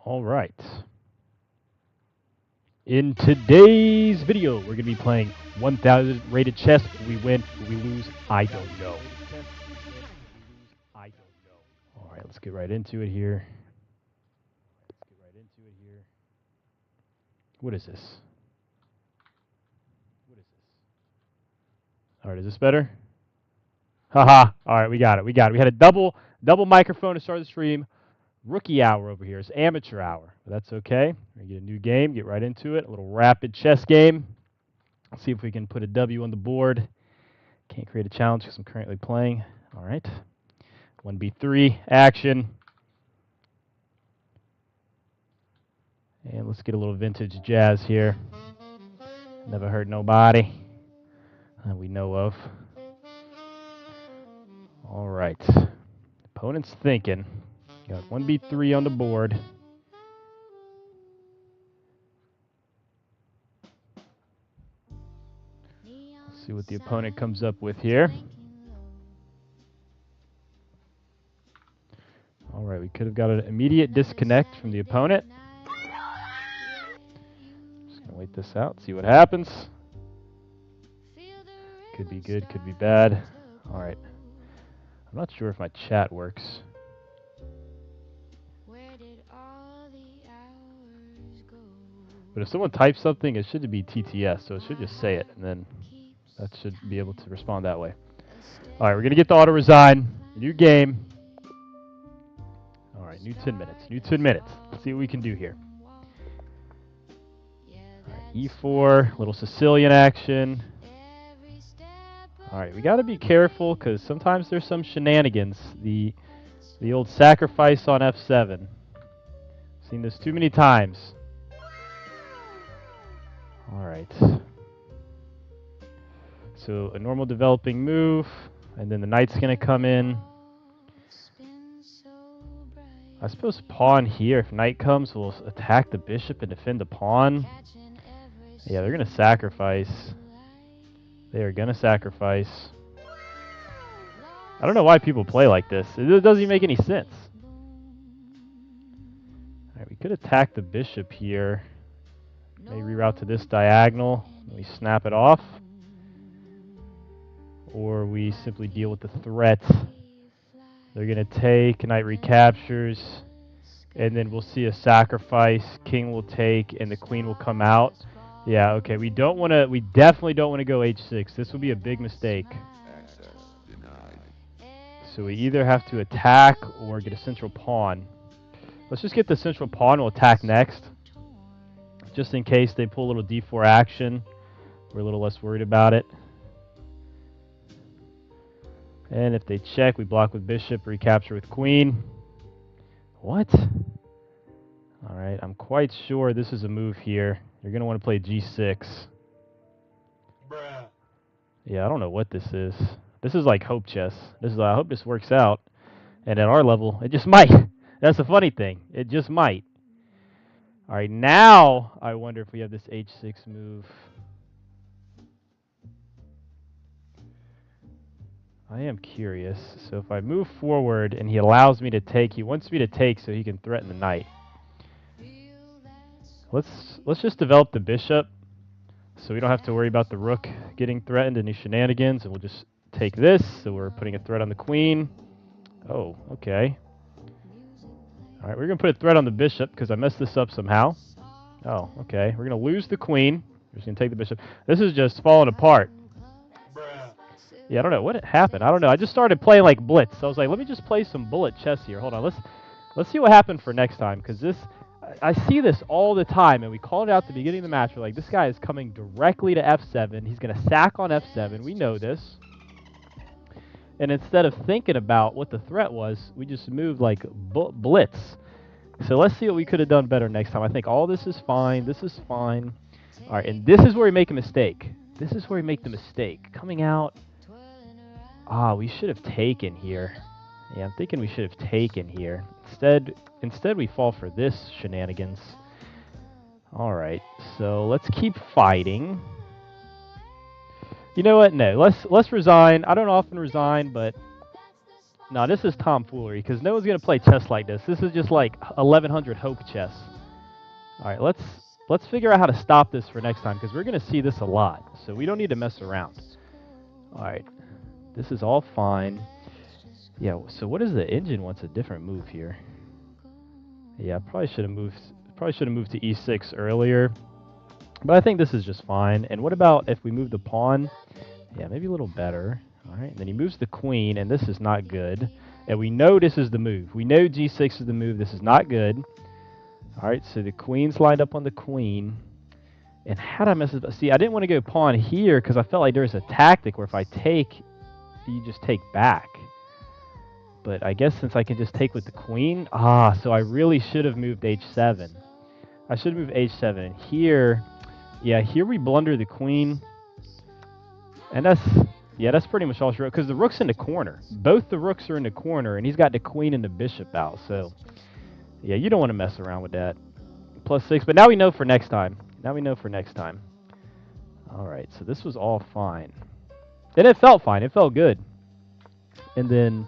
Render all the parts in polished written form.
All right. In today's video, we're going to be playing 1000 rated chess. Will we win? Will we lose? I don't know. All right, let's get right into it here. What is this? All right, is this better? Haha. All right, we got it. We had a double microphone to start the stream. Rookie hour over here. It's amateur hour, but that's okay. We're going to get a new game, get right into it. A little rapid chess game. Let's see if we can put a W on the board. Can't create a challenge because I'm currently playing. All right. 1b3, action. And let's get a little vintage jazz here. Never hurt nobody that we know of. All right. Opponent's thinking. Got 1b3 on the board. Let's see what the opponent comes up with here. All right, we could have got an immediate disconnect from the opponent. Just going to wait this out, see what happens. Could be good, could be bad. All right. I'm not sure if my chat works. But if someone types something, it should be TTS, so it should just say it, and then that should be able to respond that way. All right, we're going to get the auto-resign. New game. All right, new 10 minutes. New 10 minutes. Let's see what we can do here. All right, E4, little Sicilian action. All right, we got to be careful because sometimes there's some shenanigans. The old sacrifice on F7. Seen this too many times. All right. So a normal developing move, and then the knight's going to come in. I suppose pawn here, if knight comes, will attack the bishop and defend the pawn. Yeah, they're going to sacrifice. They are going to sacrifice. I don't know why people play like this. It doesn't even make any sense. All right, we could attack the bishop here. Maybe reroute to this diagonal. We snap it off. Or we simply deal with the threat. They're going to take, knight recaptures, and then we'll see a sacrifice. King will take, and the queen will come out. Yeah, okay. We definitely don't want to go h6. This will be a big mistake. So we either have to attack or get a central pawn. Let's just get the central pawn. We'll attack next. Just in case they pull a little d4 action. We're a little less worried about it. And if they check, we block with bishop, recapture with queen. What? All right, I'm quite sure this is a move here. You're going to want to play g6. Bruh. Yeah, I don't know what this is. This is like hope chess. I hope this works out. And at our level, it just might. That's the funny thing. It just might. All right, now I wonder if we have this h6 move. I am curious. So if I move forward and he allows me to take, he wants me to take so he can threaten the knight. Let's just develop the bishop so we don't have to worry about the rook getting threatened, any shenanigans, and we'll just take this. So we're putting a threat on the queen. Oh, okay. All right, we're going to put a threat on the bishop because I messed this up somehow. Oh, okay. We're going to lose the queen. We're just going to take the bishop. This is just falling apart. Yeah, I don't know what happened. I don't know. I just started playing like blitz. So I was like, let me just play some bullet chess here. Hold on. Let's see what happened for next time, because I see this all the time, and we called it out at the beginning of the match. We're like, this guy is coming directly to f7. He's going to sack on f7. We know this. And instead of thinking about what the threat was, we just moved like blitz. So let's see what we could have done better next time. I think all this is fine. This is fine. All right, and this is where we make a mistake. This is where we make the mistake. Coming out. We should have taken here. Yeah, I'm thinking we should have taken here. Instead we fall for this shenanigans. All right, so let's keep fighting. You know what? No, let's resign. I don't often resign, but No, this is tomfoolery because no one's gonna play chess like this. This is just like 1100 Hope chess. All right, let's figure out how to stop this for next time because we're gonna see this a lot. So we don't need to mess around. All right, this is all fine. Yeah. So what is the engine wants a different move here? Yeah, probably should have moved. Probably should have moved to e6 earlier. But I think this is just fine. And what about if we move the pawn? Yeah, maybe a little better. All right, and then he moves the queen, and this is not good. And we know this is the move. We know g6 is the move. This is not good. All right, so the queen's lined up on the queen. And how did I mess this up? See, I didn't want to go pawn here because I felt like there's a tactic where if I take, you just take back. But I guess since I can just take with the queen, so I really should have moved h7. I should have moved h7. And here, yeah, here we blunder the queen. And that's pretty much all she wrote, because the rook's in the corner. Both the rooks are in the corner, and he's got the queen and the bishop out. So, yeah, you don't want to mess around with that. +6, but now we know for next time. Now we know for next time. All right, so this was all fine. And it felt fine. It felt good. And then,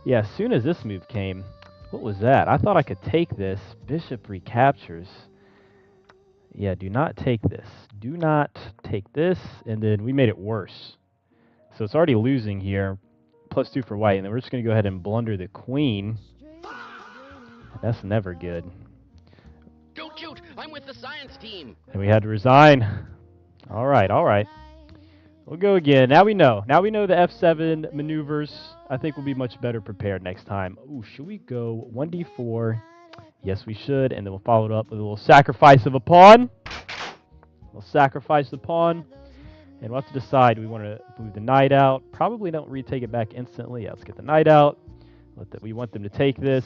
yeah, as soon as this move came, what was that? I thought I could take this. Bishop recaptures. Yeah, do not take this. Do not take this. And then we made it worse. So it's already losing here. +2 for white. And then we're just going to go ahead and blunder the queen. That's never good. Don't shoot! I'm with the science team! And we had to resign. All right, all right. We'll go again. Now we know. Now we know the f7 maneuvers. I think we'll be much better prepared next time. Ooh, should we go 1d4? Yes, we should. And then we'll follow it up with a little sacrifice of a pawn. We'll sacrifice the pawn. And we'll have to decide, do we want to move the knight out? Probably don't retake it back instantly. Yeah, let's get the knight out. We want them to take this.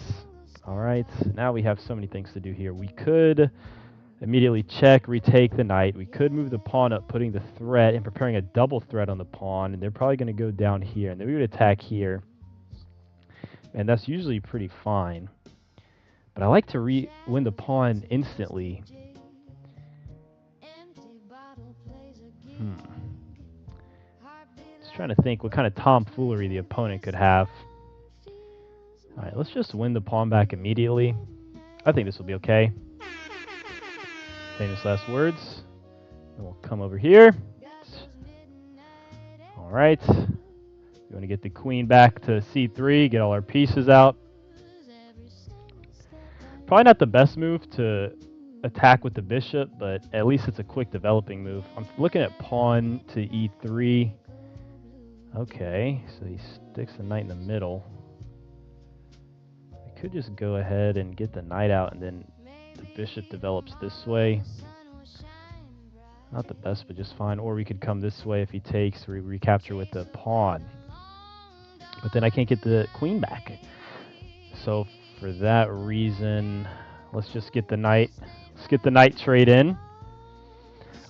All right. Now we have so many things to do here. We could immediately check, retake the knight. We could move the pawn up, putting the threat and preparing a double threat on the pawn. And they're probably going to go down here. And then we would attack here. And that's usually pretty fine. But I like to win the pawn instantly. Just trying to think what kind of tomfoolery the opponent could have. All right, let's just win the pawn back immediately. I think this will be okay. Famous last words. And we'll come over here. All right. We want to get the queen back to c3, get all our pieces out. Probably not the best move to attack with the bishop, but at least it's a quick developing move. I'm looking at pawn to e3. Okay, so he sticks the knight in the middle. I could just go ahead and get the knight out, and then the bishop develops this way. Not the best, but just fine. Or we could come this way if he takes, we recapture with the pawn. But then I can't get the queen back. So for that reason, let's just get the knight. Let's get the knight trade in.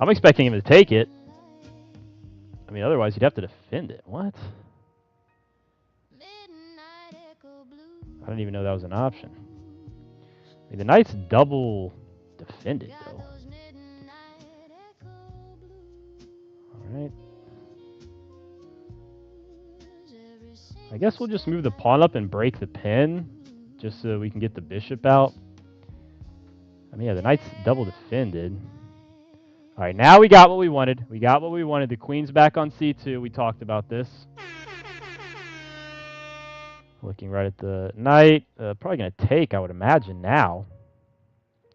I'm expecting him to take it. I mean, otherwise you'd have to defend it. What? I didn't even know that was an option. I mean, the knight's double defended, though. All right. I guess we'll just move the pawn up and break the pin, just so we can get the bishop out. I mean, yeah, the knight's double defended. All right, now we got what we wanted. We got what we wanted. The queen's back on c2. We talked about this. Looking right at the knight. Probably going to take, I would imagine, now.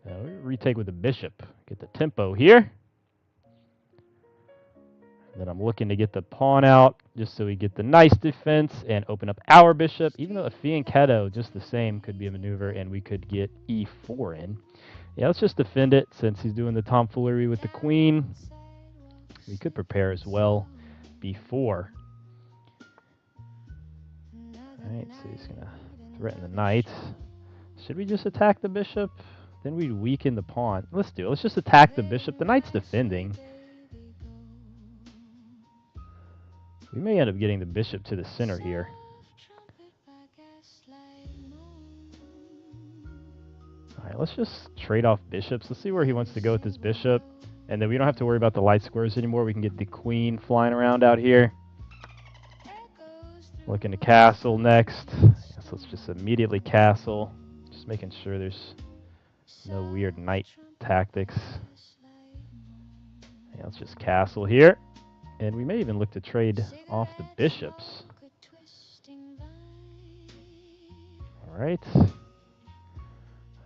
Retake with the bishop. Get the tempo here. And then I'm looking to get the pawn out, just so we get the nice defense and open up our bishop. Even though a fianchetto, just the same, could be a maneuver, and we could get e4 in. Yeah, let's just defend it since he's doing the tomfoolery with the queen. We could prepare as well b4. Alright, so he's going to threaten the knight. Should we just attack the bishop? Then we'd weaken the pawn. Let's do it. Let's just attack the bishop. The knight's defending. We may end up getting the bishop to the center here. Alright, let's just trade off bishops. Let's see where he wants to go with this bishop. And then we don't have to worry about the light squares anymore. We can get the queen flying around out here. Looking to castle next. So let's just immediately castle. Just making sure there's no weird knight tactics. Yeah, let's just castle here. And we may even look to trade off the bishops. Alright.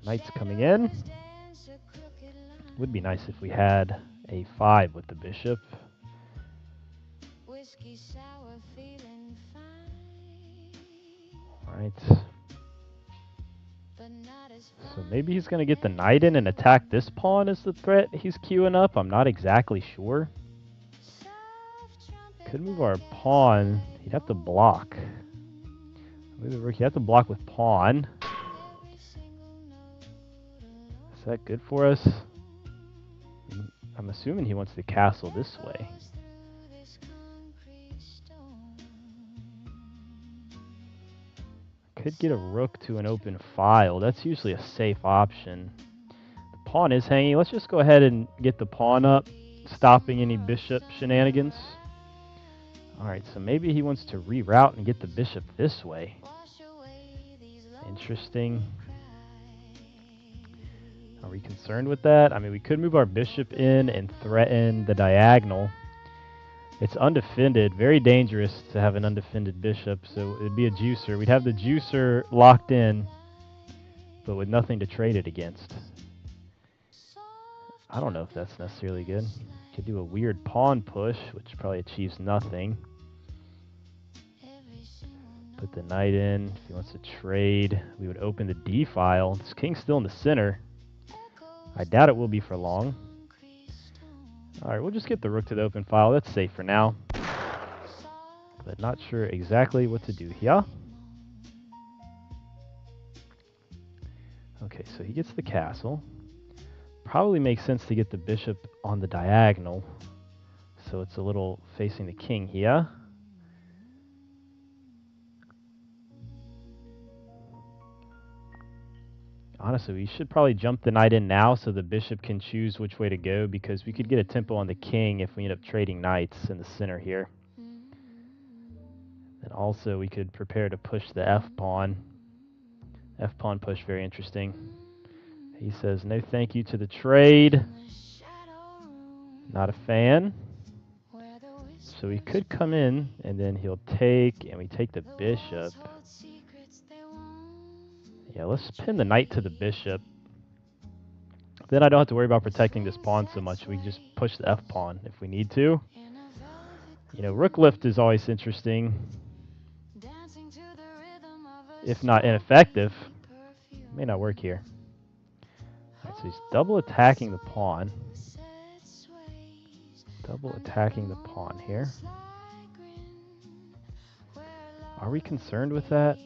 Knight's coming in. Would be nice if we had a 5 with the bishop. Alright. So maybe he's going to get the knight in and attack this pawn as the threat he's queuing up. I'm not exactly sure. Could move our pawn. He'd have to block. Move the rook. He'd have to block with pawn. Is that good for us? I'm assuming he wants to castle this way. Could get a rook to an open file. That's usually a safe option. The pawn is hanging. Let's just go ahead and get the pawn up, stopping any bishop shenanigans. Alright, so maybe he wants to reroute and get the bishop this way. Interesting. Are we concerned with that? I mean, we could move our bishop in and threaten the diagonal. It's undefended, very dangerous to have an undefended bishop, so it'd be a juicer. We'd have the juicer locked in, but with nothing to trade it against. I don't know if that's necessarily good. Could do a weird pawn push, which probably achieves nothing. Put the knight in. If he wants to trade, we would open the d file. This king's still in the center. I doubt it will be for long. Alright, we'll just get the rook to the open file. That's safe for now. But not sure exactly what to do here. Okay, so he gets the castle. Probably makes sense to get the bishop on the diagonal. So it's a little facing the king here. Honestly, we should probably jump the knight in now so the bishop can choose which way to go, because we could get a tempo on the king if we end up trading knights in the center here. And also we could prepare to push the f-pawn. F-pawn push, very interesting. He says no thank you to the trade. Not a fan. So we could come in and then he'll take, and we take the bishop. Yeah, let's pin the knight to the bishop. Then I don't have to worry about protecting this pawn so much. We can just push the f-pawn if we need to. You know, rook lift is always interesting. If not ineffective. It may not work here. Right, so he's double attacking the pawn. Double attacking the pawn here. Are we concerned with that?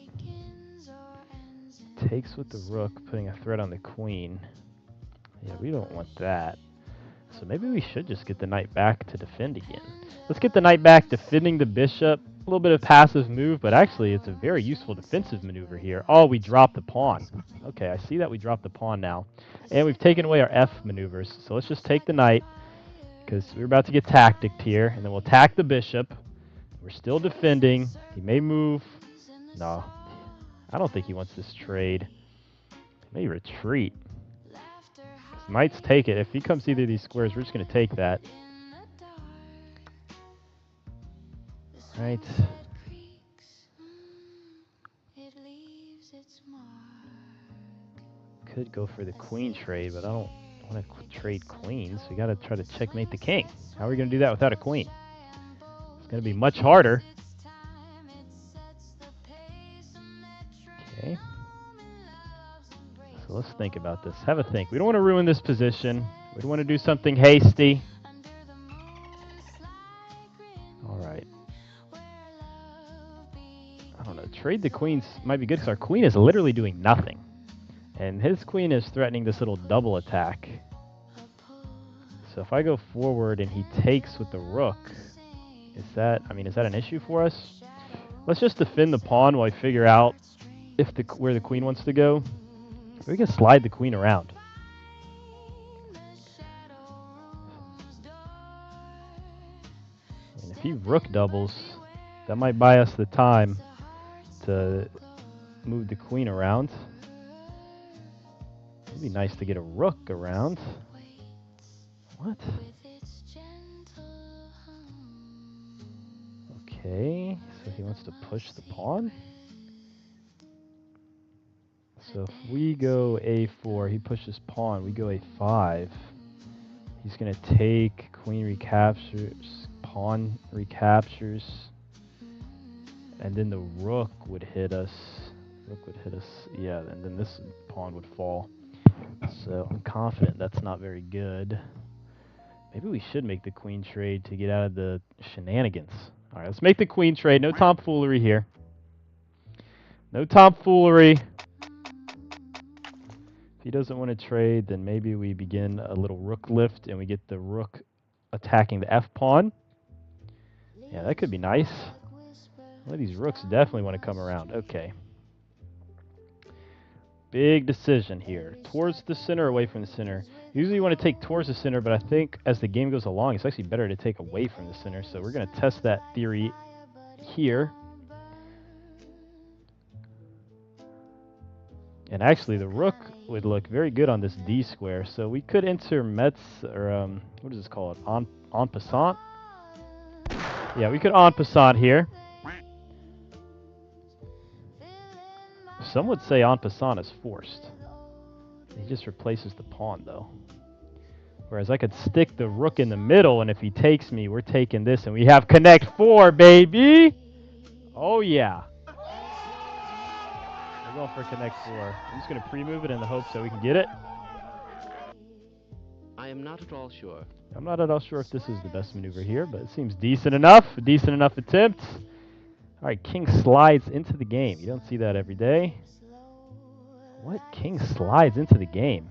Takes with the rook, putting a threat on the queen. Yeah, we don't want that. So maybe we should just get the knight back to defend again. Let's get the knight back, defending the bishop. A little bit of passive move, but actually it's a very useful defensive maneuver here. Oh, we dropped the pawn. Okay, I see that we dropped the pawn now. And we've taken away our F maneuvers. So let's just take the knight, because we're about to get tacticked here. And then we'll attack the bishop. We're still defending. He may move. No. I don't think he wants this trade. He may retreat. Knights take it. If he comes to either of these squares, we're just going to take that. Right. Could go for the queen trade, but I don't want to trade queens. We got to try to checkmate the king. How are we going to do that without a queen? It's going to be much harder. Okay. So let's think about this. Have a think. We don't want to ruin this position. We don't want to do something hasty. All right. I don't know. Trade the queens might be good because our queen is literally doing nothing. And his queen is threatening this little double attack. So if I go forward and he takes with the rook, is that an issue for us? Let's just defend the pawn while we figure out if where the queen wants to go. We can slide the queen around. And if he rook doubles, that might buy us the time to move the queen around. It'd be nice to get a rook around. What? Okay, so he wants to push the pawn. So if we go a4, he pushes pawn, we go a5. He's going to take, queen recaptures, pawn recaptures, and then the rook would hit us. Yeah, and then this pawn would fall. So I'm confident that's not very good. Maybe we should make the queen trade to get out of the shenanigans. All right, let's make the queen trade. No tomfoolery here. No tomfoolery. If he doesn't want to trade, then maybe we begin a little rook lift and we get the rook attacking the f-pawn. Yeah, that could be nice. One of these rooks definitely want to come around. Okay. Big decision here. Towards the center, away from the center. Usually you want to take towards the center, but I think as the game goes along, it's actually better to take away from the center. So we're going to test that theory here. And actually, the rook would look very good on this D square. So we could enter Metz, or what is this called? En passant? Yeah, we could en passant here. Some would say en passant is forced. He just replaces the pawn, though. Whereas I could stick the rook in the middle, and if he takes me, we're taking this, and we have connect 4, baby! Oh, yeah. We're going for connect 4. I'm just going to pre-move it in the hopes that we can get it. I am not at all sure. I'm not at all sure if this is the best maneuver here, but it seems decent enough. A decent enough attempt. All right, king slides into the game. You don't see that every day. What? King slides into the game.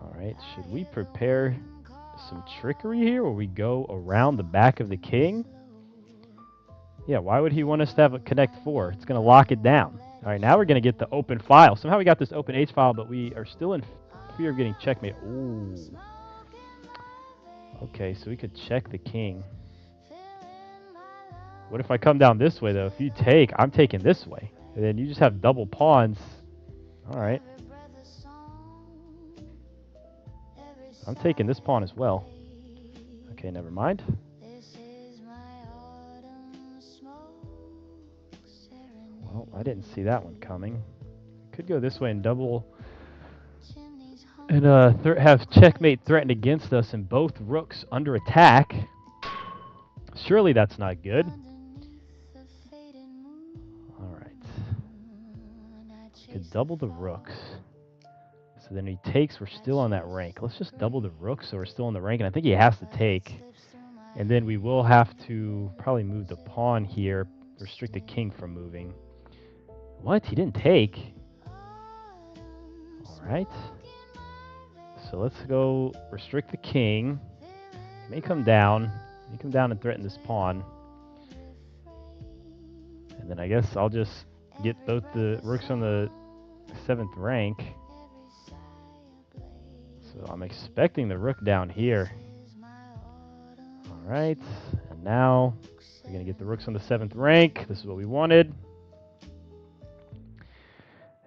All right, should we prepare some trickery here where we go around the back of the king? Yeah, why would he want us to have a connect 4? It's going to lock it down. All right, now we're going to get the open file. Somehow we got this open H file, but we are still in fear of getting checkmate. Ooh. Okay, so we could check the king. What if I come down this way, though? If you take, I'm taking this way. And then you just have double pawns. All right. I'm taking this pawn as well. Okay, never mind. Well, I didn't see that one coming. Could go this way and double. And have checkmate threatened against us and both rooks under attack. Surely that's not good. Could double the rooks. So then he takes, we're still on that rank. Let's just double the rooks so we're still on the rank. And I think he has to take. And then we will have to probably move the pawn here. Restrict the king from moving. What? He didn't take. Alright. So let's go restrict the king. He may come down. He may come down and threaten this pawn. And then I guess I'll just get both the rooks on the 7th rank. So I'm expecting the rook down here. Alright, and now we're going to get the rooks on the 7th rank. This is what we wanted.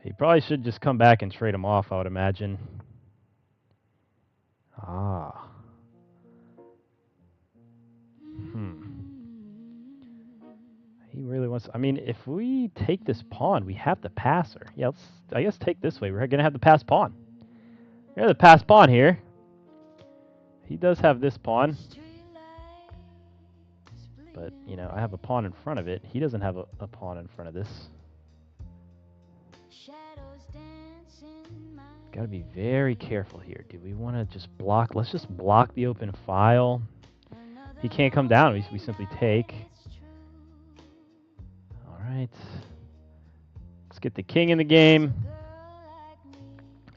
He probably should just come back and trade them off, I would imagine. Ah. He really wants... I mean, if we take this pawn, we have the passer. Yeah, let's, I guess, take this way. We're going to have the pass pawn. We're going to have the pass pawn here. He does have this pawn. But, you know, I have a pawn in front of it. He doesn't have a pawn in front of this. Got to be very careful here. Do we want to just block? Let's just block the open file. He can't come down. We simply take. All right. Let's get the king in the game.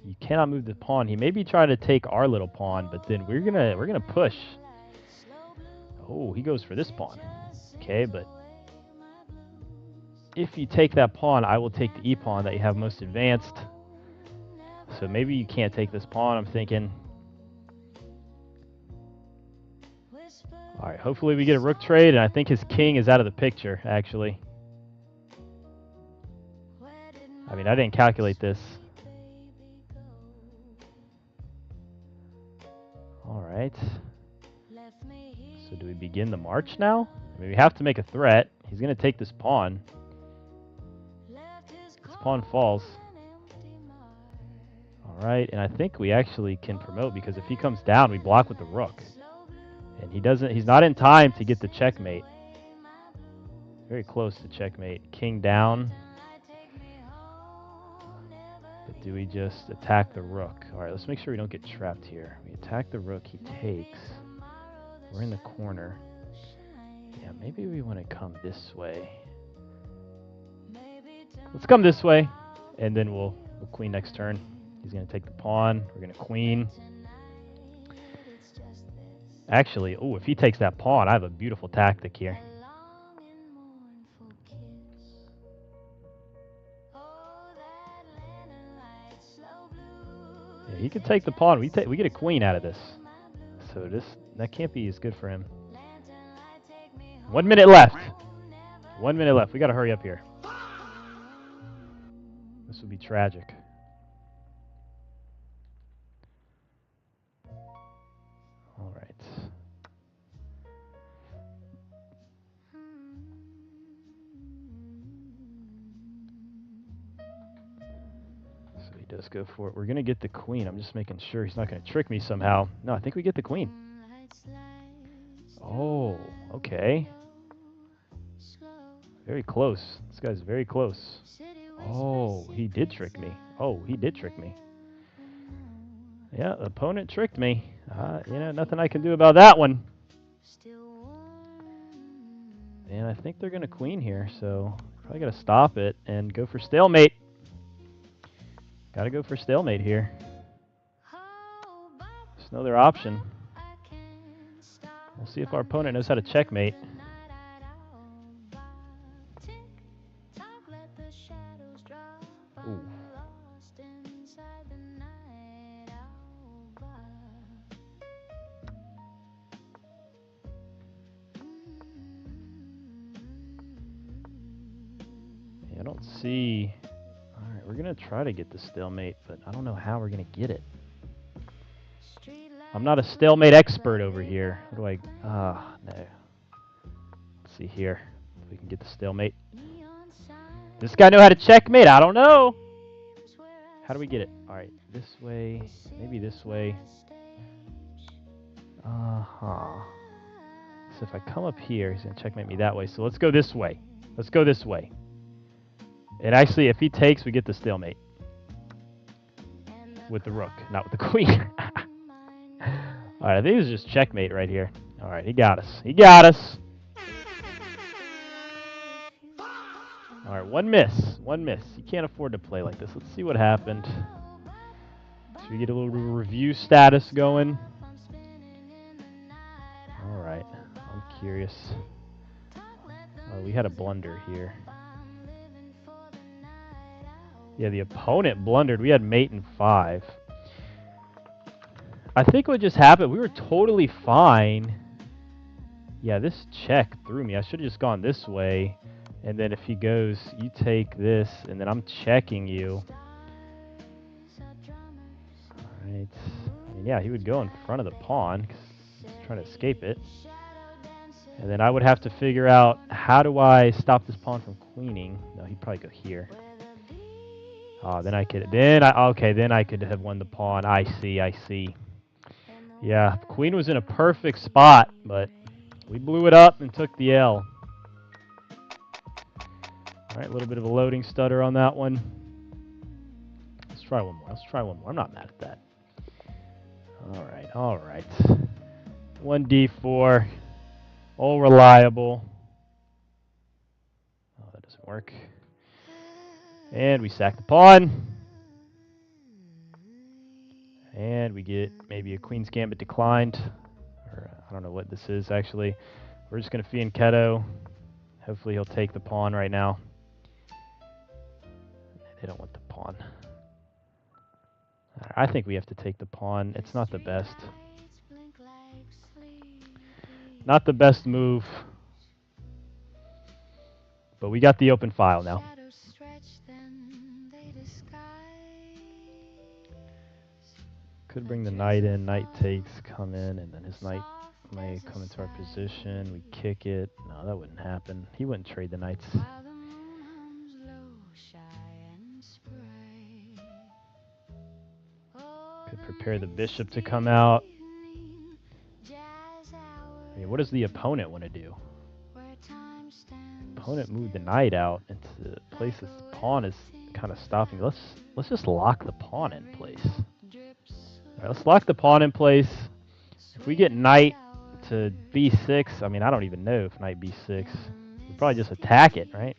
You cannot move the pawn. He may be trying to take our little pawn, but then we're gonna push. Oh, he goes for this pawn. Okay, but if you take that pawn, I will take the e-pawn that you have most advanced. So maybe you can't take this pawn, I'm thinking. All right, hopefully we get a rook trade, and I think his king is out of the picture, actually. I mean, I didn't calculate this. All right. So do we begin the march now? I mean, we have to make a threat. He's going to take this pawn. This pawn falls. All right, and I think we actually can promote because if he comes down, we block with the rook. And he's not in time to get the checkmate. Very close to checkmate. King down. But do we just attack the rook? All right, let's make sure we don't get trapped here. We attack the rook, he takes. We're in the corner. Yeah, maybe we want to come this way. Let's come this way, and then we'll queen next turn. He's going to take the pawn. We're going to queen. Actually, oh, if he takes that pawn, I have a beautiful tactic here. Yeah, he could take the pawn. We get a queen out of this. So that can't be as good for him. 1 minute left. 1 minute left. We got to hurry up here. This would be tragic. All right. So he does go for it. We're going to get the queen. I'm just making sure he's not going to trick me somehow. No, I think we get the queen. Oh, okay. Very close. This guy's very close. Oh, he did trick me. Oh, he did trick me. Yeah, the opponent tricked me. Nothing I can do about that one. And I think they're going to queen here, so probably got to stop it and go for stalemate. Got to go for stalemate here. There's no other option. We'll see if our opponent knows how to checkmate. Ooh. I don't see. All right, we're going to try to get the stalemate, but I don't know how we're going to get it. I'm not a stalemate expert over here. What do I... no. Let's see here. If we can get the stalemate. Does this guy know how to checkmate? I don't know. How do we get it? All right, this way. Maybe this way. Uh-huh. So if I come up here, he's going to checkmate me that way. So let's go this way. Let's go this way. And actually, if he takes, we get the stalemate. With the rook, not with the queen. All right, I think it was just checkmate right here. All right, he got us. He got us. All right, one miss. One miss. You can't afford to play like this. Let's see what happened. Should we get a little review status going? All right, I'm curious. Oh, we had a blunder here. Yeah, the opponent blundered. We had mate in 5. I think what just happened, we were totally fine. Yeah, this check threw me. I should have just gone this way. And then if he goes, you take this, and then I'm checking you. All right. I mean, yeah, he would go in front of the pawn because he's trying to escape it. And then I would have to figure out, how do I stop this pawn from queening? No, he'd probably go here. Oh, then I could have won the pawn. I see. Yeah, queen was in a perfect spot, but we blew it up and took the L. All right, a little bit of a loading stutter on that one. Let's try one more. I'm not mad at that. All right. 1d4. All reliable. Oh, that doesn't work. And we sack the pawn. And we get maybe a Queen's Gambit declined. Or I don't know what this is, actually. We're just going to fianchetto. Hopefully he'll take the pawn right now. They don't want the pawn. I think we have to take the pawn. It's not the best. Not the best move. But we got the open file now. Could bring the knight in. Knight takes, come in, and then his knight may come into our position. We kick it. No, that wouldn't happen. He wouldn't trade the knights. Could prepare the bishop to come out. I mean, what does the opponent want to do? Opponent moved the knight out into place. This pawn is kind of stopping. Let's just lock the pawn in place. All right, let's lock the pawn in place. If we get knight to b6, I mean, I don't even know if knight b6. We probably just attack it, right?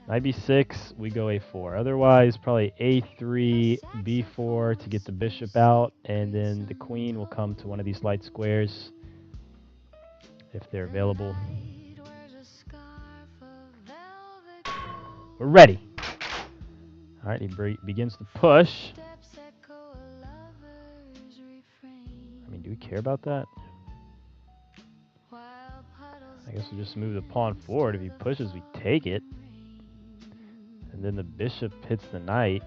Knight b6, we go a4. Otherwise, probably a3, b4 to get the bishop out, and then the queen will come to one of these light squares if they're available. We're ready. All right, he begins to push. I mean, do we care about that? I guess we'll just move the pawn forward. If he pushes, we take it. And then the bishop hits the knight.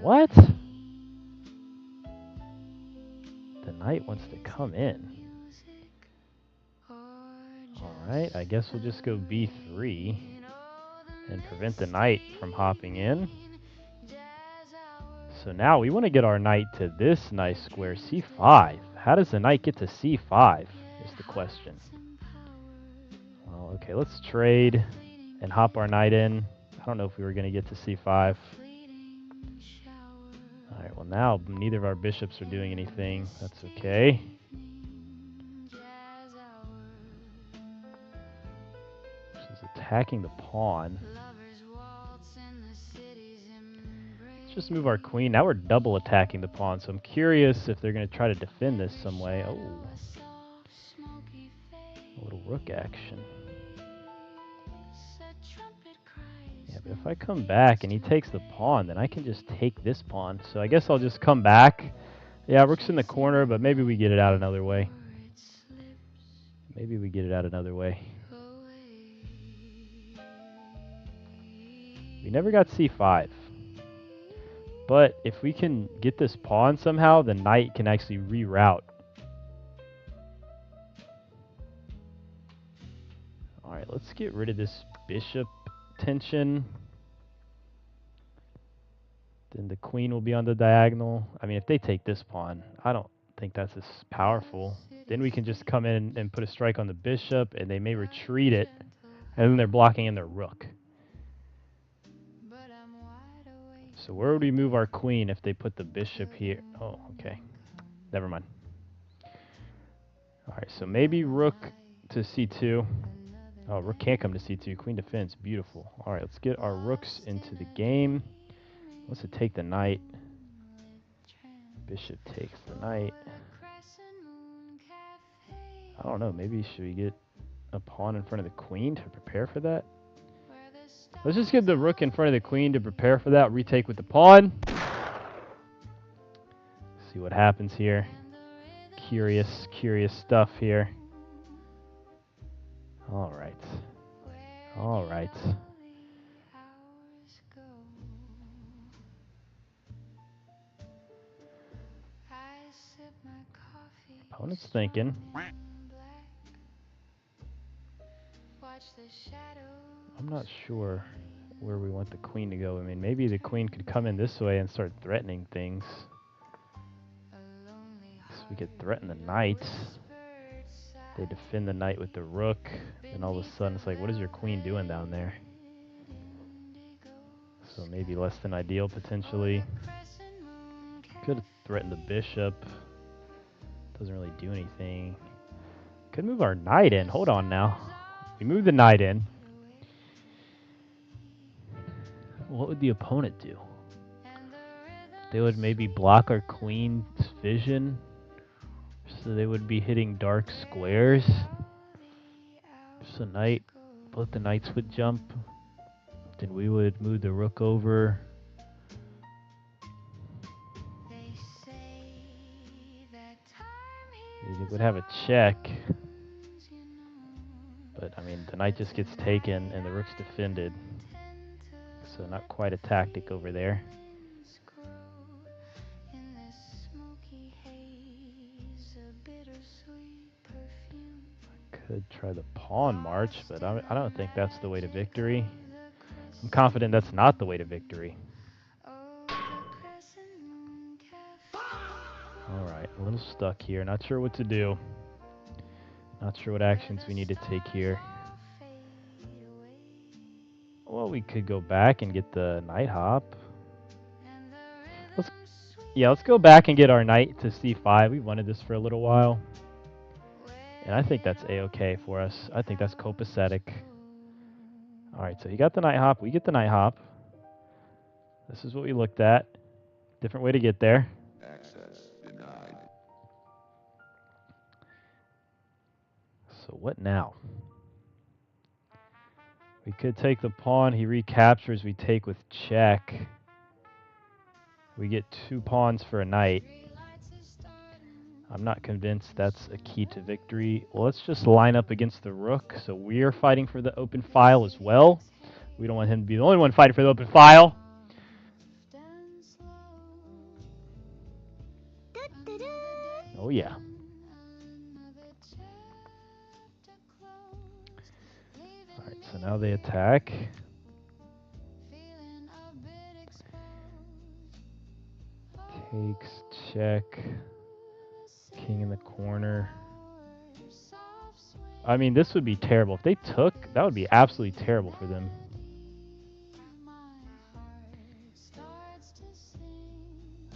What? The knight wants to come in. Alright, I guess we'll just go b3 and prevent the knight from hopping in. So now we want to get our knight to this nice square, c5. How does the knight get to c5 is the question. Well, okay, let's trade and hop our knight in. I don't know if we were going to get to c5. Alright, well now neither of our bishops are doing anything. That's okay. She's attacking the pawn. Let's just move our queen. Now we're double attacking the pawn, so I'm curious if they're going to try to defend this some way. Oh, a little rook action. Yeah, but if I come back and he takes the pawn, then I can just take this pawn. So I guess I'll just come back. Yeah, rook's in the corner, but maybe we get it out another way. Maybe we get it out another way. We never got c5. But if we can get this pawn somehow, the knight can actually reroute. Alright, let's get rid of this bishop tension. Then the queen will be on the diagonal. I mean, if they take this pawn, I don't think that's as powerful. Then we can just come in and put a strike on the bishop, and they may retreat it, and then they're blocking in their rook. So where would we move our queen if they put the bishop here? Oh, okay. Never mind. Alright, so maybe rook to c2. Oh, rook can't come to c2. Queen defends. Beautiful. Alright, let's get our rooks into the game. Let's take the knight. Bishop takes the knight. I don't know. Maybe should we get a pawn in front of the queen to prepare for that? Let's just get the rook in front of the queen to prepare for that. Retake with the pawn. See what happens here. Curious stuff here. All right. All right. Opponent's thinking. I'm not sure where we want the queen to go. I mean, maybe the queen could come in this way and start threatening things. So we could threaten the knight. They defend the knight with the rook. And all of a sudden, it's like, what is your queen doing down there? So maybe less than ideal, potentially. Could threaten the bishop. Doesn't really do anything. Could move our knight in. Hold on now. We move the knight in. What would the opponent do? They would maybe block our queen's vision. So they would be hitting dark squares. So knight, both the knights would jump. Then we would move the rook over. They would have a check. But I mean, the knight just gets taken and the rook's defended. so not quite a tactic over there. Could try the pawn march, but I don't think that's the way to victory. I'm confident that's not the way to victory. Alright, a little stuck here. Not sure what to do. Not sure what actions we need to take here. Well, we could go back and get the knight hop. Let's go back and get our knight to c5. We wanted this for a little while. And I think that's a-okay for us. I think that's copacetic. Alright, so he got the knight hop. We get the knight hop. This is what we looked at. Different way to get there. Access denied. So what now? We could take the pawn. He recaptures. We take with check. We get 2 pawns for a knight. I'm not convinced that's a key to victory. Well, let's just line up against the rook. So we're fighting for the open file as well. We don't want him to be the only one fighting for the open file. Oh, yeah. Alright, so now they attack. Takes, check. King in the corner. I mean, this would be terrible. If they took, that would be absolutely terrible for them.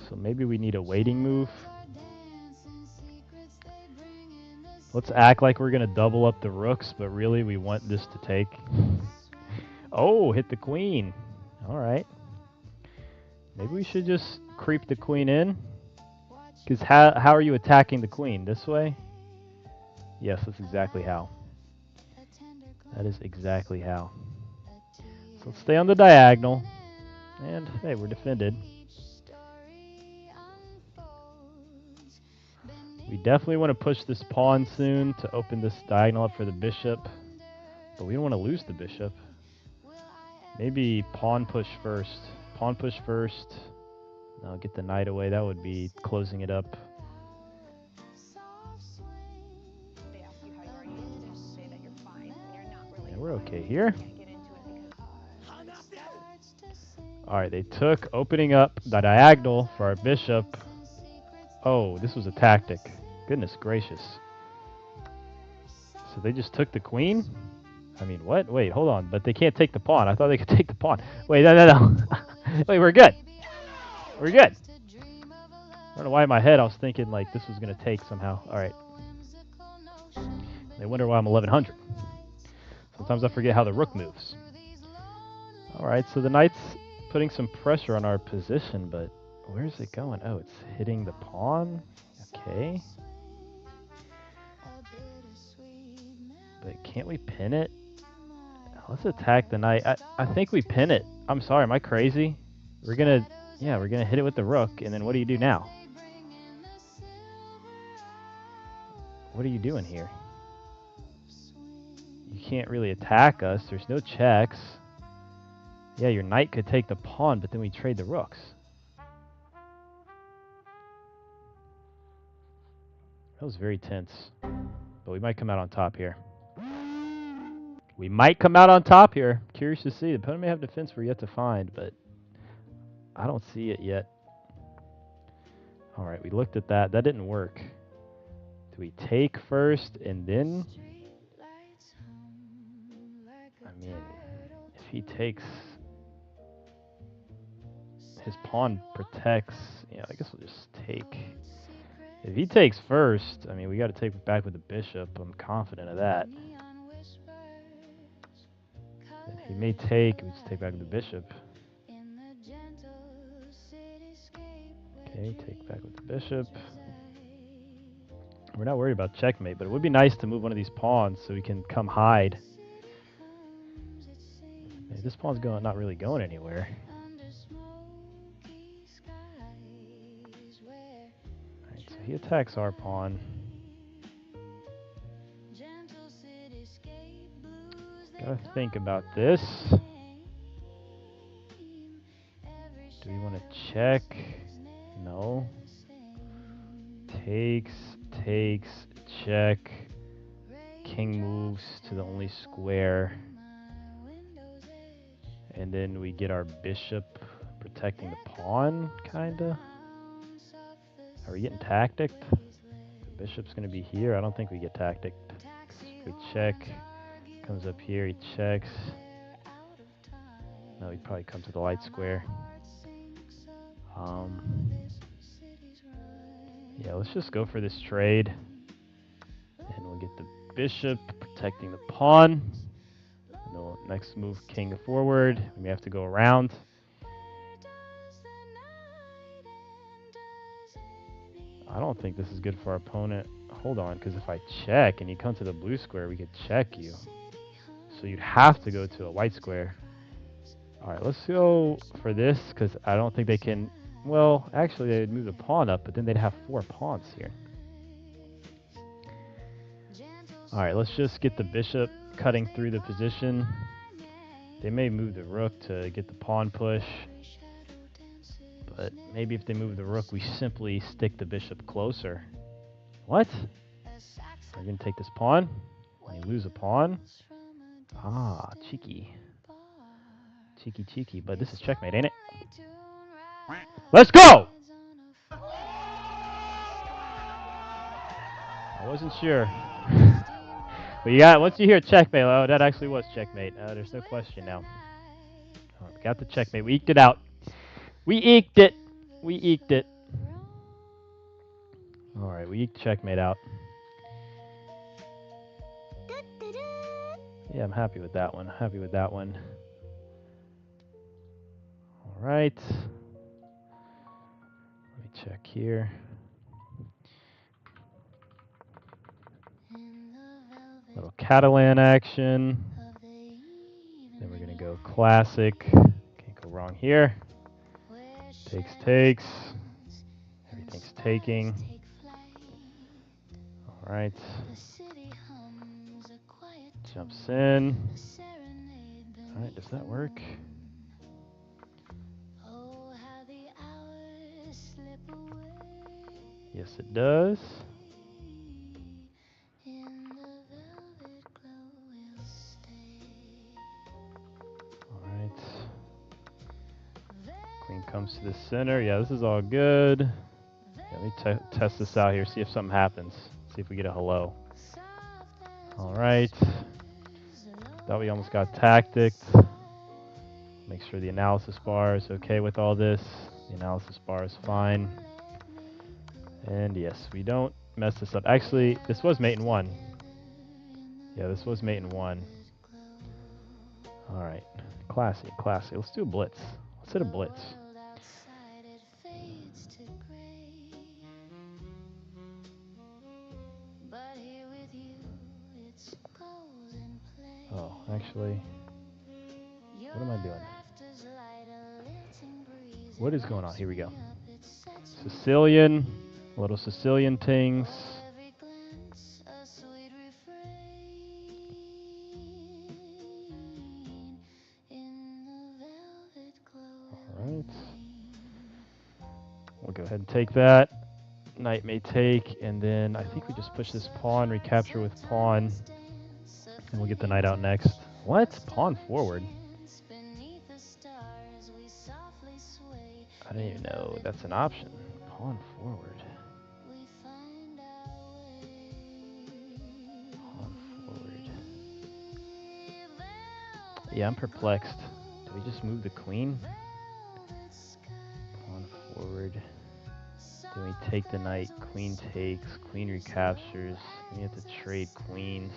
So maybe we need a waiting move. Let's act like we're going to double up the rooks, but really we want this to take. Oh, hit the queen. All right. Maybe we should just creep the queen in. Because how are you attacking the queen? This way? Yes, that's exactly how. That is exactly how. So let's stay on the diagonal. And, hey, we're defended. We definitely want to push this pawn soon to open this diagonal up for the bishop. But we don't want to lose the bishop. Maybe pawn push first. Pawn push first. Now get the knight away. That would be closing it up. Yeah, we're okay here. Alright, they took opening up the diagonal for our bishop. Oh, this was a tactic. Goodness gracious. So they just took the queen? I mean, what? Wait, hold on. But they can't take the pawn. I thought they could take the pawn. Wait, no. Wait, we're good. We're good. I don't know why in my head I was thinking like this was going to take somehow. Alright. They wonder why I'm 1100. Sometimes I forget how the rook moves. Alright, so the knight's putting some pressure on our position, but where's it going? Oh, it's hitting the pawn? Okay. But can't we pin it? Let's attack the knight. I think we pin it. I'm sorry, am I crazy? We're gonna hit it with the rook, and then what do you do now? What are you doing here? You can't really attack us. There's no checks. Yeah, your knight could take the pawn, but then we trade the rooks. That was very tense. But we might come out on top here. We might come out on top here. Curious to see. The opponent may have defense we're yet to find, but I don't see it yet. Alright, we looked at that. That didn't work. Do we take first and then? I mean, if he takes... His pawn protects... Yeah, I guess we'll just take... If he takes first, I mean, we got to take it back with the bishop. I'm confident of that. And he may take... We just take back with the bishop. Okay, take back with the bishop. We're not worried about checkmate, but it would be nice to move one of these pawns so we can come hide. Hey, this pawn's not really going anywhere. Alright, so he attacks our pawn. Gotta think about this. check. No. Takes, check. King moves to the only square. And then we get our bishop protecting the pawn, kinda. Are we getting tacticked? The bishop's gonna be here. I don't think we get tacticked. We check. Comes up here, he checks. No, he'd probably come to the light square. Yeah, let's just go for this trade. And we'll get the bishop protecting the pawn. And then next move, king forward. We may have to go around. I don't think this is good for our opponent. Hold on, because if I check and you come to the blue square, we could check you. So you'd have to go to a white square. Alright, let's go for this, because I don't think they can... Well, actually, they'd move the pawn up, but then they'd have 4 pawns here. Alright, let's just get the bishop cutting through the position. They may move the rook to get the pawn push. But maybe if they move the rook, we simply stick the bishop closer. What? Are you going to take this pawn? When you lose a pawn? Ah, cheeky. Cheeky, cheeky. But this is checkmate, ain't it? Let's go! I wasn't sure. But you got, once you hear checkmate, oh, that actually was checkmate. There's no question now. Oh, we got the checkmate. We eked it out. We eked it. We eked it. Alright, we eked checkmate out. Yeah, I'm happy with that one. Happy with that one. Alright. Let me check here. Little Catalan action. Then we're going to go classic. Can't go wrong here. Takes. Everything's taking. Alright. Jumps in. Alright, does that work? Yes, it does. Alright. Queen comes to the center. Yeah, this is all good. Yeah, let me test this out here, see if something happens. See if we get a hello. Alright. Thought we almost got tacticked. Make sure the analysis bar is okay with all this. The analysis bar is fine. And yes, we don't mess this up. Actually, this was mate in 1. Yeah, this was mate in 1. Alright. Classy, classy. Let's do a blitz. Let's hit a blitz. Oh, actually, what am I doing? What is going on? Here we go. Sicilian, little Sicilian things. Alright. We'll go ahead and take that. Knight may take, and then I think we just push this pawn, recapture with pawn, and we'll get the knight out next. What? Pawn forward? I didn't even know that's an option. Pawn forward. Pawn forward. Yeah, I'm perplexed. Do we just move the queen? Pawn forward. Then we take the knight, queen takes, queen recaptures. We have to trade queens.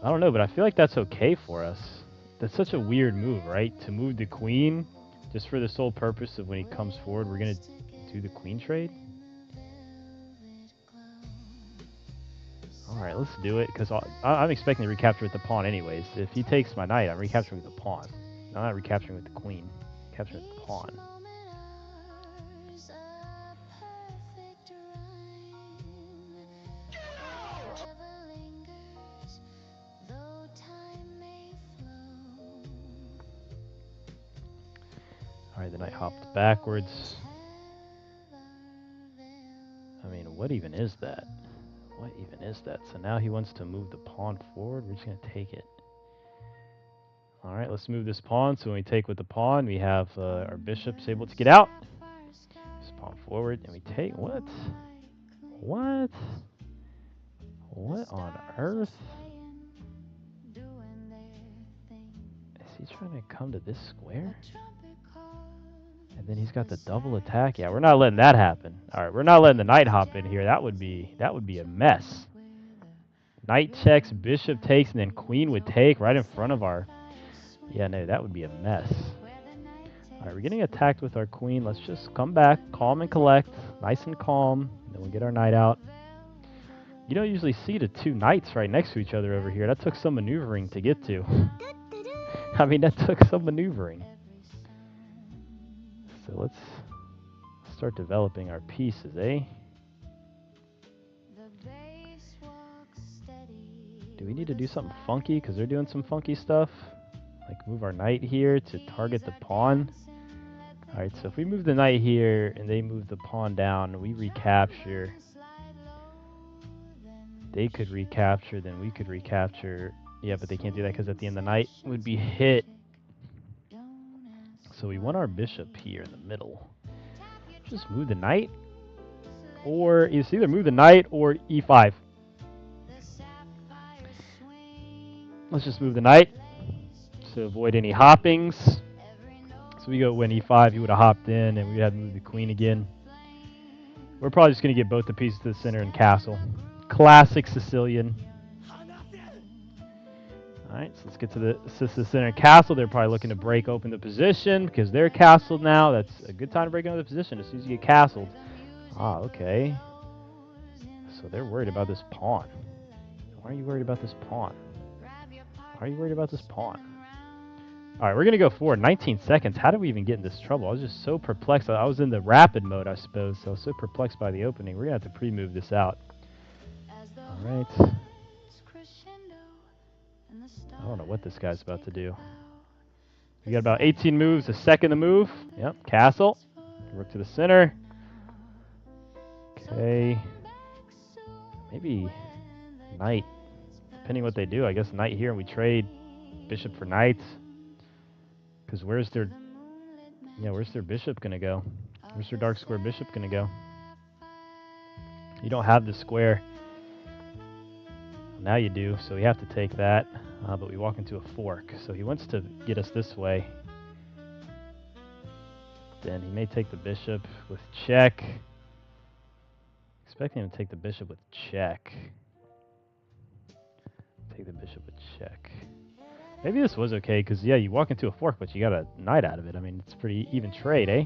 I don't know, but I feel like that's okay for us. That's such a weird move, right? To move the queen just for the sole purpose of when he comes forward, we're going to do the queen trade? Alright, let's do it, because I'm expecting to recapture with the pawn anyways. If he takes my knight, I'm recapturing with the pawn. I'm not recapturing with the queen. I'm capturing with the pawn. Alright, the knight hopped backwards. I mean, what even is that? What even is that? So now he wants to move the pawn forward. We're just going to take it. Alright, let's move this pawn. So when we take with the pawn, we have our bishops able to get out. This pawn forward, and we take... What? What? What on earth? Is he trying to come to this square? And then he's got the double attack. Yeah, we're not letting that happen. All right, we're not letting the knight hop in here. That would be a mess. Knight checks, bishop takes, and then queen would take right in front of our... Yeah, no, that would be a mess. All right, we're getting attacked with our queen. Let's just come back, calm and collect, nice and calm. Then we'll get our knight out. You don't usually see the two knights right next to each other over here. That took some maneuvering to get to. I mean, that took some maneuvering. So let's start developing our pieces, eh? Do we need to do something funky? Because they're doing some funky stuff. Like move our knight here to target the pawn. Alright, so if we move the knight here and they move the pawn down, we recapture. They could recapture, then we could recapture. Yeah, but they can't do that because at the end the knight would be hit. So we want our bishop here in the middle. Just move the knight. Or it's either move the knight or e5. Let's just move the knight to avoid any hoppings. So we go when e5, he would have hopped in and we had to move the queen again. We're probably just going to get both the pieces to the center and castle. Classic Sicilian. Alright, so let's get to the center and castle. They're probably looking to break open the position because they're castled now. That's a good time to break open the position as soon as you get castled. Ah, okay. So they're worried about this pawn. Why are you worried about this pawn? Why are you worried about this pawn? Alright, we're going to go forward. 19 seconds. How did we even get in this trouble? I was just so perplexed. I was in the rapid mode, I suppose. So I was so perplexed by the opening. We're going to have to pre-move this out. Alright. I don't know what this guy's about to do. We got about 18 moves, a second to move. Yep, castle. Rook to the center. Okay. Maybe knight. Depending what they do, I guess knight here and we trade bishop for knight. Because where's their bishop gonna go? Where's their dark square bishop gonna go? You don't have the square. Now you do, so we have to take that. But we walk into a fork. So he wants to get us this way. Then he may take the bishop with check. Expecting him to take the bishop with check. Take the bishop with check. Maybe this was okay, because, yeah, you walk into a fork, but you got a knight out of it. I mean, it's pretty even trade, eh?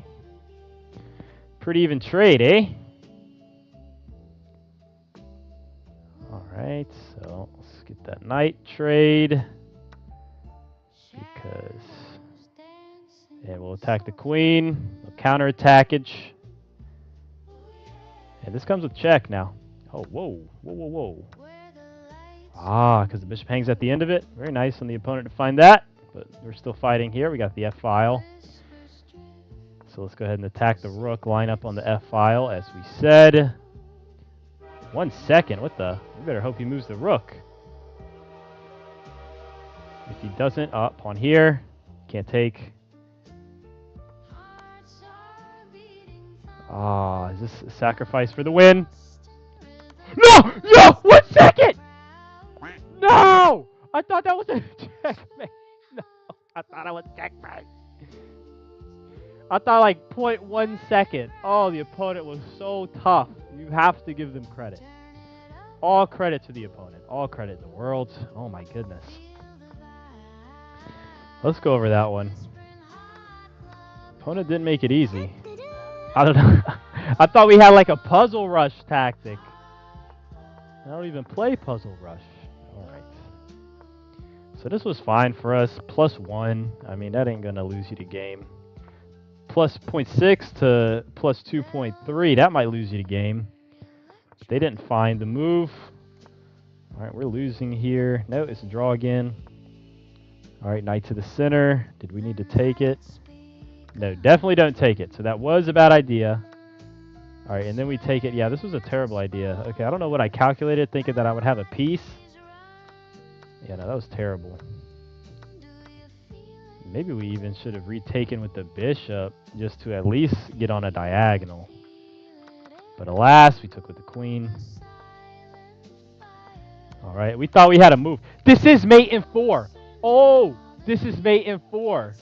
Pretty even trade, eh? Alright, so let's get that knight trade. Because... And we'll attack the queen. We'll counterattackage. And this comes with check now. Oh, whoa. Whoa, whoa, whoa. Ah, because the bishop hangs at the end of it. Very nice on the opponent to find that. But we're still fighting here. We got the f-file. So let's go ahead and attack the rook. Line up on the f-file, as we said. 1 second. What the? We better hope he moves the rook. If he doesn't, pawn here. Can't take. Ah, is this a sacrifice for the win? No! No! 1 second! No! I thought that was a checkmate. No, I thought it was checkmate. I thought like 0.1 second. Oh, the opponent was so tough. You have to give them credit. All credit to the opponent. All credit in the world. Oh my goodness. Let's go over that one. Opponent didn't make it easy. I don't know. I thought we had like a puzzle rush tactic. I don't even play puzzle rush. Alright. So this was fine for us. +1. I mean, that ain't gonna lose you the game. Plus 0.6 to plus 2.3. That might lose you the game. But they didn't find the move. Alright, we're losing here. No, it's a draw again. Alright, knight to the center. Did we need to take it? No, definitely don't take it. So that was a bad idea. All right, and then we take it. Yeah, this was a terrible idea. Okay, I don't know what I calculated thinking that I would have a piece. Yeah, no, that was terrible. Maybe we even should have retaken with the bishop just to at least get on a diagonal. But alas, we took with the queen. All right, we thought we had a move. This is mate in 4. Oh, this is mate in 4.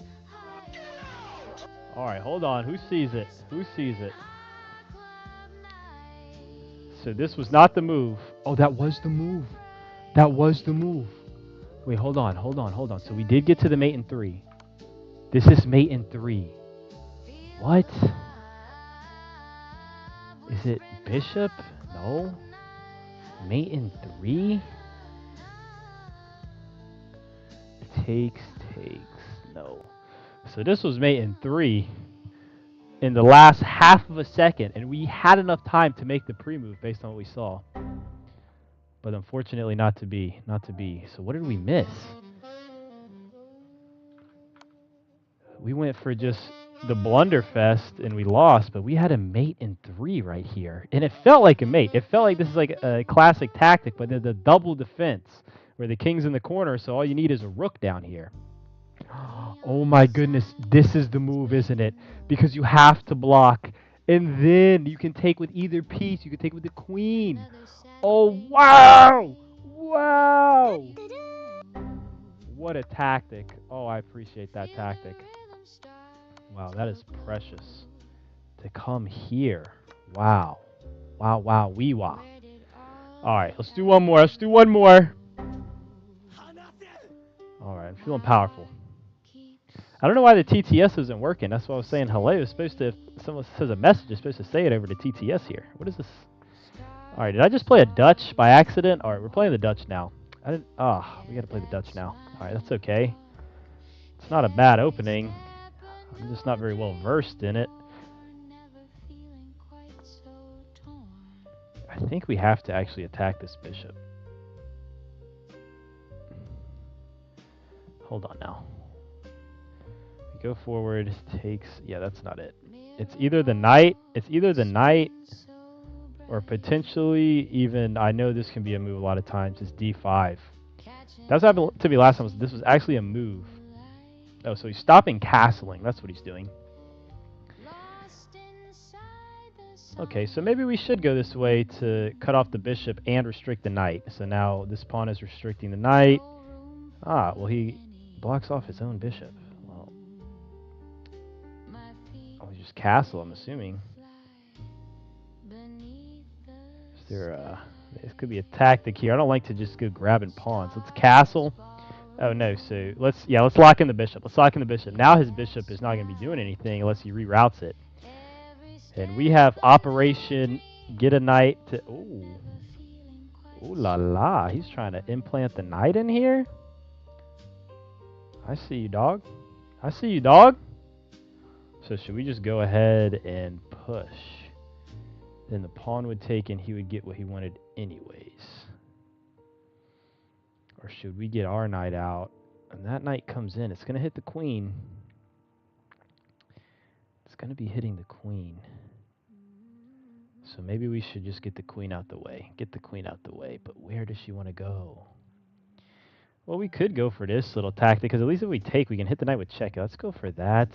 All right, hold on. Who sees it? Who sees it? So this was not the move. Oh, that was the move. That was the move. Wait, hold on. So we did get to the mate in 3. This is mate in 3. What? Is it bishop? No. Mate in 3? Takes. No. So this was mate in 3 in the last half of a second, and we had enough time to make the pre-move based on what we saw. But unfortunately not to be. So what did we miss? We went for just the blunderfest and we lost, but we had a mate in 3 right here. And it felt like a mate. It felt like this is like a classic tactic, but the double defense where the king's in the corner, so all you need is a rook down here. Oh my goodness, this is the move, isn't it? Because you have to block, and then you can take with either piece. You can take with the queen. Oh, wow! Wow! What a tactic. Oh, I appreciate that tactic. Wow, that is precious. To come here. Wow. Wow, wee-wah. All right, let's do one more. All right, I'm feeling powerful. I don't know why the TTS isn't working. That's why I was saying hello. It's supposed to, if someone says a message, it's supposed to say it over to TTS here. What is this? All right, did I just play a Dutch by accident? All right, we're playing the Dutch now. We got to play the Dutch now. All right, that's okay. It's not a bad opening. I'm just not very well versed in it. I think we have to actually attack this bishop. Hold on now. We go forward, takes, yeah, that's not it. It's either the knight, or potentially even, I know this can be a move a lot of times, is d5. That's what happened to me last time. This was actually a move. Oh, so he's stopping castling. That's what he's doing. Okay, so maybe we should go this way to cut off the bishop and restrict the knight. So now this pawn is restricting the knight. Ah, well, he blocks off his own bishop. Well, oh, he just castle, I'm assuming. Is there this could be a tactic here. I don't like to just go grabbing pawns. Let's castle. Oh no, so let's lock in the bishop. Now his bishop is not going to be doing anything unless he reroutes it. And we have Operation Get a Knight to... Ooh. Ooh la la. He's trying to implant the knight in here? I see you, dog. So should we just go ahead and push? Then the pawn would take and he would get what he wanted anyways. Or should we get our knight out? And that knight comes in. It's going to hit the queen. It's going to be hitting the queen. So maybe we should just get the queen out the way. But where does she want to go? Well, we could go for this little tactic, because at least if we take, we can hit the knight with check. Let's go for that,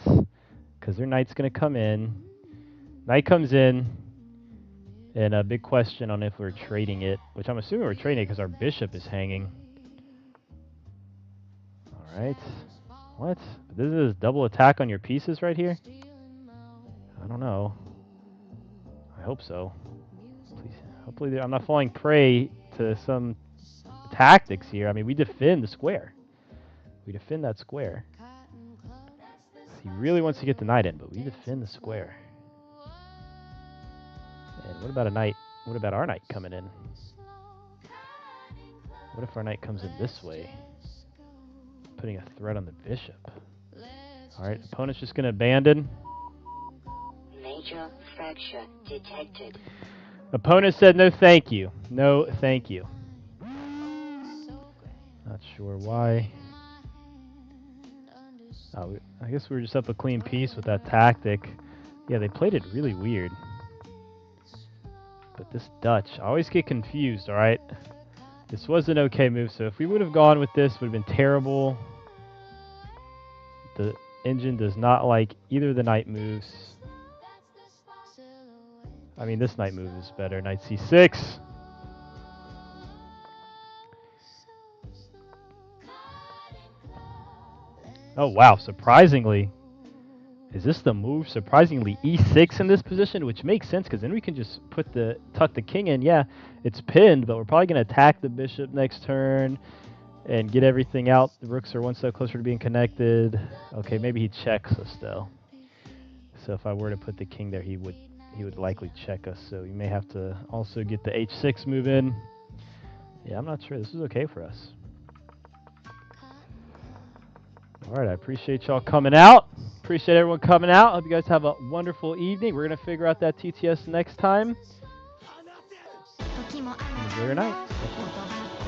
because their knight's going to come in. Knight comes in, and a big question on if we're trading it, which I'm assuming we're trading it because our bishop is hanging. All right. What? This is double attack on your pieces right here? I don't know. I hope so. Please. Hopefully I'm not falling prey to some tactics here. I mean, we defend the square. We defend that square. He really wants to get the knight in, but we defend the square. And what about a knight? What about our knight coming in? What if our knight comes in this way? Putting a threat on the bishop. Alright, opponent's just going to abandon. Major fracture detected. Opponent said no thank you. No thank you. Not sure why. Oh, I guess we were just up a clean piece with that tactic. Yeah, they played it really weird. But this Dutch, I always get confused, alright? This was an okay move, so if we would have gone with this, it would have been terrible. The engine does not like either of the knight moves. I mean, this knight move is better. Knight c6. Oh, wow. Surprisingly. Is this the move? Surprisingly, e6 in this position, which makes sense because then we can just tuck the king in. Yeah, it's pinned, but we're probably going to attack the bishop next turn and get everything out. The rooks are one step closer to being connected. Okay, maybe he checks us though. So if I were to put the king there, he would likely check us. So we may have to also get the h6 move in. Yeah, I'm not sure. This is okay for us. All right, I appreciate y'all coming out. Appreciate everyone coming out. Hope you guys have a wonderful evening. We're going to figure out that TTS next time. Enjoy your night.